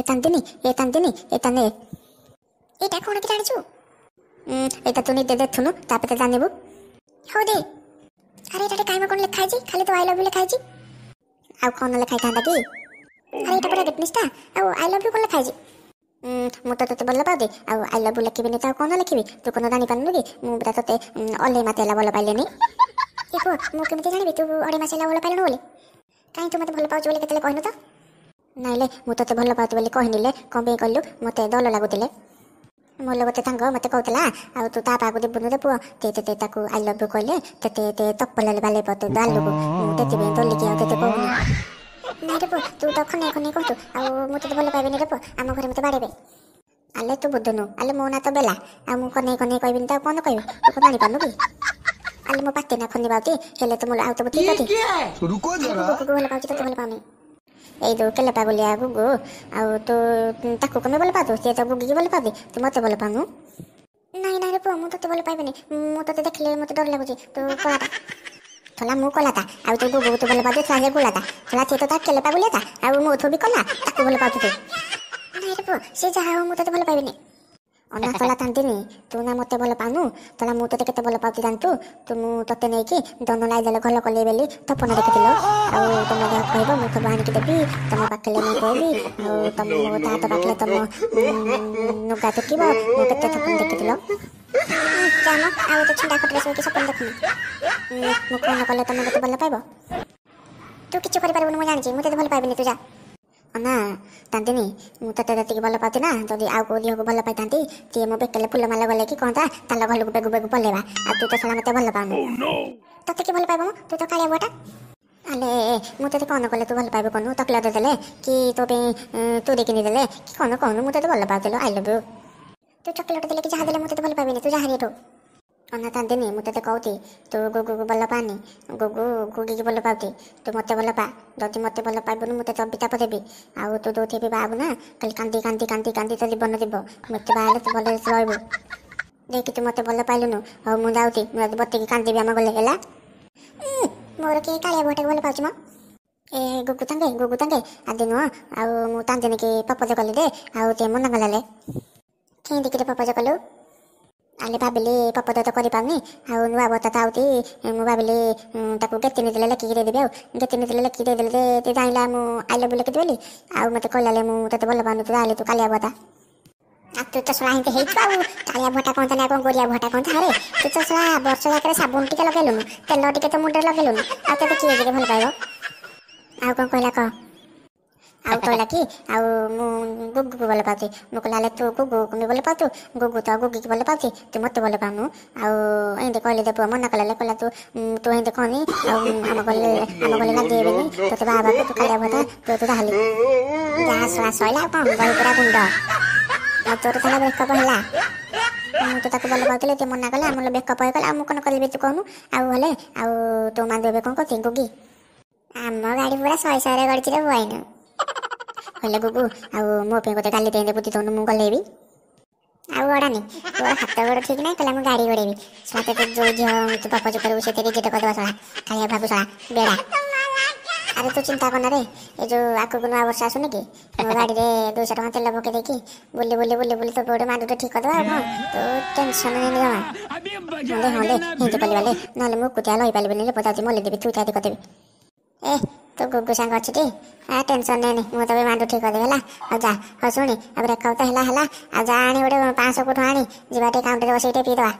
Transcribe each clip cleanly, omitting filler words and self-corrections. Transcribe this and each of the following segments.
ଚାନ୍ଦିନୀ ଏ ତାନେ ଏଇଟା କ'ଣ କି ଜାଣିଛୁ? ଏଇଟା ତୁ ନିଜେ ଦେଖୁନୁ ତାପରେ ଜାଣିବୁ। ହଉ ଦେ। ଆରେ ଏଇଟା କାଇମ କ'ଣ ଲେଖା ହେଇଛି? ଖାଲି ତ ଆଇ ଲଭ୍ ୟୁ ଲେଖା ହେଇଛି। ଆଉ କ'ଣ ଲେଖା ହେଇଥାନ୍ତା କି? ଆରେ ଏଇଟା ପୁରା ରେଟନିସ୍ଟା। ଆଉ ଆଇ ଲଭ୍ ୟୁ କ'ଣ ଲେଖା ହେଇଛି? ମୁଁ ତ ତୋତେ ଭଲ ପାଉଛିି ଆଉ ଆଇ ଲଭ୍ ୟୁ ଲେଖିବିନି ତ ଆଉ କ'ଣ ଲେଖିବି? ତୁ କ'ଣ ଜାଣିପାରୁନୁ କି ମୁଁ ପୁରା ତୋତେ ଅଲେଇ ମାତେ ହେଲା ଭଲ ପାଇଲେନି। ଏ ପୁଅ ମୁଁ କେମିତି ଜାଣିବି ତୁ ଅଢ଼େଇ ମାସ ହେଲା ଭଲ ପାଇଲୁଣୁ ବୋଲି? କାହିଁ ତୁ ମୋତେ ଭଲ ପାଉଛୁ ବୋଲି କେତେବେଳେ କହିନୁ ତ? ନାଇଁଲେ ମୁଁ ତୋତେ ଭଲ ପାଉଛୁ ବୋଲି କହିନିଲେ କ'ଣ ପାଇଁ କହିଲୁ? ମୋତେ ଦଲ ଲାଗୁଥିଲେ। ମୋର ଗୋଟେ ସାଙ୍ଗ ମୋତେ କହୁଥିଲା ଆଉ ତୁ ତା ପାଖକୁ ଯିବୁନୁ ରେ ପୁଅ, ତେତେ ତାକୁ ଆଇ ଲଭ୍ ୟୁ କହିଲେ ତେତେ ତପଲରେ ବାଲେଇବ ତୋ ଗାଲକୁ। ମୁଁ ସେଥିପାଇଁ ଦଲିକି ଆଉ ତେତେ କହୁନି। ନାଇଁ ରେ ପୁଅ ତୁ ତ ଖନେଇ କହୁଛୁ ଆଉ ମୁଁ ତୋତେ ଭଲ ପାଇବିନି ରେ ପୁଅ, ଆମ ଘରେ ମୋତେ ବାଡ଼େଇବେ। ଆଲେ ତୁ ବୁଝୁନୁ, ଆଲେ ମୋ ନାଁ ତ ବେଲା, ଆଉ ମୁଁ ଖନେଇ କହିବିନି ତ ଆଉ କ'ଣ କହିବି? ତୁ କ'ଣ ଜାଣିପାରୁନୁ କି? ଆଲେ ମୋ ପାଟି ନା ଖନି ପାଉତି ହେଲେ ତ ମୋର ଆଉ ସବୁ ଠିକ୍ ଅଛି। ଭଲ ପାଉଛି ତୋତେ ଭଲ ପାଉନି। ଏଇ ଯୋଉ କେଲେପା ବୋଲିଆ ଗୁଗୁ, ଆଉ ତୁ ତାକୁ କମେ ଭଲ ପାଉଛୁ? ସିଏ ତ ଗୁଗିକି ଭଲ ପାଉଛି, ତୁ ମୋତେ ଭଲ ପାଉନୁ? ନାଇଁ ରେ ପୁଅ ମୁଁ ତୋତେ ଭଲ ପାଇବିନି। ମୁଁ ତୋତେ ଦେଖିଲେ ମୋତେ ଡର ଲାଗୁଛି। ତୁ କଳାଟା ଥଲା ମୁଁ କଲାତା ଆଉ ତୁ ଗୁଗୁକୁ ତୁ ଭଲ ପାଉଛୁ ଛୁଆ ଗୁଳାତା ଥଲା ସିଏ ତ ତା କେଲେପା ବୋଲିଆତା ଆଉ ମୋଠୁ ବି କଲା ତାକୁ ଭଲ ପାଉଛୁ ତୁ। ନାଇଁ ରେ ପୁଅ ସେ ଯାହା ହଉ ମୁଁ ତୋତେ ଭଲ ପାଇବିନି। ଅନା ତଲା ତାନ୍ତିନି ତୁ ନା ମୋତେ ଭଲ ପାଉନୁ, ତଲା ମୁଁ ତୋତେ କେତେ ଭଲ ପାଉଛି ଜାଣିଛୁ? ତୁ ମୁଁ ତୋତେ ନେଇକି ଦନ ଲାଇଦେଲେ ଘର କଲେଇ ବେଲି ତପନ ଦେଖିଥିଲ। ଆଉ ତମ ଯାହା କହିବ ମୁଁ ସବୁ ଆଣିକି ଦେବି, ତମ ପାଖରେ ମୁଁ କହିବି, ଆଉ ତମ ତା ହାତ ପାଖରେ ତମ ନୁଗା ଟେକିବ। ମୁଁ କେତେ ସପନ ଦେଖିଥିଲ। ଚାଲ ଆଉ ଗୋଟେ ଛିଣ୍ଡା ଖଟରେ ଶୋଇକି ସପନ ଦେଖୁନି। ମୁଁ କ'ଣ କଲେ ତମେ ମୋତେ ଭଲ ପାଇବ? ତୁ କିଛି କରିପାରିବୁନି ମୁଁ ଜାଣିଛି, ମୁଁ ତୋତେ ଭଲ ପାଇବିନି। ତୁ ଯା। ଅନା ତାନ୍ତିନି ମୁଁ ତୋତେ ଯେତିକି ଭଲ ପାଉଛି ନା, ଯଦି ଆଉ କେଉଁ ଝିଅକୁ ଭଲ ପାଇଥାନ୍ତି ସିଏ ମୋ ବେକରେ ଫୁଲମାଳ ଗଲେକି କହନ୍ତା ତାଙ୍କ ଘରକୁ ବେଗୁ ବେଗୁ ପଲେଇବା। ଆଉ ତୁ ତ ଶଳା ମୋତେ ଭଲ ପାଉନୁ। ତୋତେ କି ଭଲ ପାଇବ ମ? ତୁ ତ କାଳିଆ ବୁଆଟା। ଆଲେ ମୁଁ ତୋତେ କ'ଣ କଲେ ତୁ ଭଲ ପାଇବୁ କହୁନୁ? ଚକୋଲେଟ୍ ଦେଲେ କି ତୋ ପାଇଁ ତୁରି କିଣିଦେଲେ କି କ'ଣ କହୁନୁ? ମୁଁ ତୋତେ ଭଲ ପାଉଥିଲୁ ଆଇ ଲଭ୍ ୟୁ। ତୁ ଚକୋଲେଟ୍ ଦେଲେ କି ଯାହା ଦେଲେ ମୁଁ ତୋତେ ଭଲ ପାଇବିନି। ତୁ ଯାହା ଏଠୁ। ଅନା ତାନ୍ତିନି ମୁଁ ତୋତେ କହୁଛି ତୁ ଗୁଗୁକୁ ଭଲ ପାଆନି, ଗୁଗୁ ଗୁଗିକି ଭଲ ପାଉଛି। ତୁ ମୋତେ ଭଲ ପା। ଯଦି ମୋତେ ଭଲ ପାଇବୁନି ମୁଁ ତୋତେ ଅବିତାପ ଦେବି। ଆଉ ତୁ ଯୋଉଠି ବି ବାହାବୁ ନା ଖାଲି କାନ୍ଦି କାନ୍ଦି କାନ୍ଦି କାନ୍ଦି ତୋ ଜୀବନ ଯିବ। ମୋତେ ବାହାହେଲେ ତୁ ଭଲରେ ରହିବୁ। ଦେଖି ତୁ ମୋତେ ଭଲ ପାଇଲୁନୁ, ହଉ ମୁଁ ଯାଉଛି, ମୁଁ ଯଦି ବତିକି କାନ୍ଦିବି ଆମ ଗଲେ ହେଲା। ମୋର କିଏ କାଳିଆ ବୁହାଟାକୁ ଭଲ ପାଉଛି ମ? ଏ ଗୁଗୁ ତାଙ୍କେ ଆଜି ନୁହଁ ଆଉ ମୁଁ ତାନ୍ତିନିକି ପ୍ରପୋଜ କଲି ଦେ ଆଉ ସେ ମନା କଲାଲେ। କେମିତିକିରେ ପ୍ରପୋଜ କଲୁ? ଆଲେ ଭାବିଲି ପ୍ରପୋଜ ତ କରିପାରୁନି ଆଉ ନୂଆ ବତା ତ ଆଉଛି, ମୁଁ ଭାବିଲି ତାକୁ ଗେତିନି ଦେଲେ ଲେଖିକି ଦେଇଦେବି। ଆଉ ଗେତିନି ଦେଲେ ଲେଖିକି ଦେଇଦେଲେ ଯେ ଜାଣିଲା ମୁଁ ଆଇ ଲଭ୍ ୟୁ ଲେଖିଦେବି ବୋଲି। ଆଉ ମୋତେ କହିଲାଲେ ମୁଁ ତୋତେ ଭଲ ପାଉନି, ତୁ ଜାଣିଲି ତୁ କାଳିଆ ବତା। ଆଉ ତୁ ତ ଶଳା ଏମିତି ହେଇଛୁ ଆଉ କାଳିଆ ଭଟା କହନ୍ତା ନା କ'ଣ ଗୋରିଆ ଭଟା କହନ୍ତା? ଆରେ ତୁ ତ ଶଳା ବର୍ଷ ଯାକରେ ସାବୁନ ଟିକେ ଲଗେଇଲୁନୁ, ତେଲ ଟିକେ ତ ମୁଣ୍ଡରେ ଲଗେଇଲୁନୁ, ଆଉ ତୋତେ କିଏ ଟିକେ ଭଲ ପାଇବ? ଆଉ କ'ଣ କହିଲା କହ? ଆଉ କହିଲା କି ଆଉ ମୁଁ ଗୁଗୁକୁ ଭଲ ପାଉଛି। ମୁଁ କହିଲା ହେଲେ ତୁ ଗୁଗୁକୁ ବି ଭଲ ପାଉଛୁ, ଗୁଗୁ ତ ଗୁଗିକି ଭଲ ପାଉଛି, ତୁ ମୋତେ ଭଲ ପାଉନୁ। ଆଉ ଏମିତି କହିଲେ ଦେ ପୁଅ ମନା କଲାଲେ, କହିଲା ତୁ ଏମିତି କହନି ଆଉ ଆମ ଗଲେ ଲାଗିବେନି ତୋତେ ବାହାବାକୁ, ତୁ କାଳିଆ ଭଟା ତୁ ତାହେଲେ ଯାହା ଶଳା ସଇଲା ଆଉ କ'ଣ ବହି ପୁରା ଗୁଣ୍ଡ। ଆଉ ତୋର ତାହେଲେ ବ୍ରେକଅପ୍ ହେଲା। ମୁଁ ତ ତାକୁ ଭଲ ପାଉଥିଲି ଟିକେ ମନା କଲା, ଆମର ବ୍ରେକଅପ୍ ହେଇଗଲା। ଆଉ ମୁଁ କ'ଣ କରିବି ତୁ କହୁନୁ? ଆଉ ହେଲେ ଆଉ ତୋ ମାଣ୍ଡୁ ଏବେ କ'ଣ କରୁଛି ଗୁଗି? ଆମ ଗାଡ଼ି ପୁରା ଶହେ ଶହେରେ ଗଡ଼ିଛି ରେ ବଇନୁ। କହିଲେ ଗୁଗୁ ଆଉ ମୋ ପାଇଁ ଗୋଟେ ଗାଲି ଦେଇଦେ ବୁଝି ଦେଉନୁ, ମୁଁ ଗଲେଇବି। ଆଉ ଗଡ଼ାନି ତୋର ହାତ ଗୋଡ଼ ଠିକ୍ ନାହିଁ, କହିଲା ମୁଁ ଗାଡ଼ି ଗଡ଼େଇବି। ଶଳା ତୋତେ ଯୋଉ ଝିଅ ତୁ ପ୍ରପୋଜ କରିବୁ ସେଥିରେ ରିଜେକ୍ଟ କରିଦେବା ଶଳା ଖାଇବା ଭାବୁ ଶଳା ବେଡ଼ା। ଆରେ ତୁ ଚିନ୍ତା କରନା ରେ, ଏ ଯୋଉ ଆଗକୁ ନୂଆ ବର୍ଷ ଆସୁନି କି, ମୋ ଗାଡ଼ିରେ 200 ଟଙ୍କା ତେଲ ପକେଇ ଦେଇକି ବୁଲି ତୋ ଗୋଟେ ମାଣ୍ଡୁଟେ ଠିକ୍ କରିଦେବା। ଆଉ କ'ଣ ତୁ ଟେନସନ୍ ନେଇନି ଜମା। ହଁ ଦେ ହିନ୍ତି କଲିବାଲେ, ନହେଲେ ମୁଁ ଏକୁଟିଆ ରହିପାରିବିନି ରେ ପଦାଉଛି ମଲେଇଦେବି ତୁ ଇତ୍ୟାଦି କରିଦେବି। ଏ ତୋ ଗୁଗୁ ସାଙ୍ଗ ଅଛି ଟି? ଟେନସନ୍ ନେନି, ମୁଁ ତବେ ମାଣ୍ଡୁ ଠିକ୍ କରିଦେବି ହେଲା। ଆଉ ଯା ହଉ ଶୁଣି ଆଉ ବ୍ରେକଅପ୍ ତ ହେଲା ଆଉ ଯା ଆଣି ଗୋଟେ 500 କୋଠୁ ଆଣି ଯିବା ଟିକେ କାଉଣ୍ଟରରେ ବସେଇ ଟିକେ ପିଇଦେବା।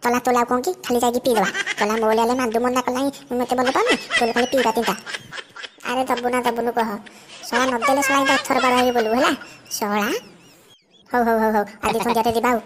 ତଲା ଆଉ କ'ଣ କି ଖାଲି ଯାଇକି ପିଇଦେବା। ତଲା ମୋ ହେଲେ ମାଣ୍ଡୁ ମନା କଲା ମୋତେ ଭଲ ପାଉନି, ତୋଲେ ଖାଲି ପିଇବା ତିନିଟା। ଆରେ ଦବୁ ନା ଦବୁନୁ କହ? ଶଳା ନଦେଲେ ଶଳା ଅଥର ବାର ହେଇକି ବୋଲିବୁ ହେଲା ଶଳା। ହଉ ଆଜି ସନ୍ଧ୍ୟାରେ ଯିବା ଆଉ।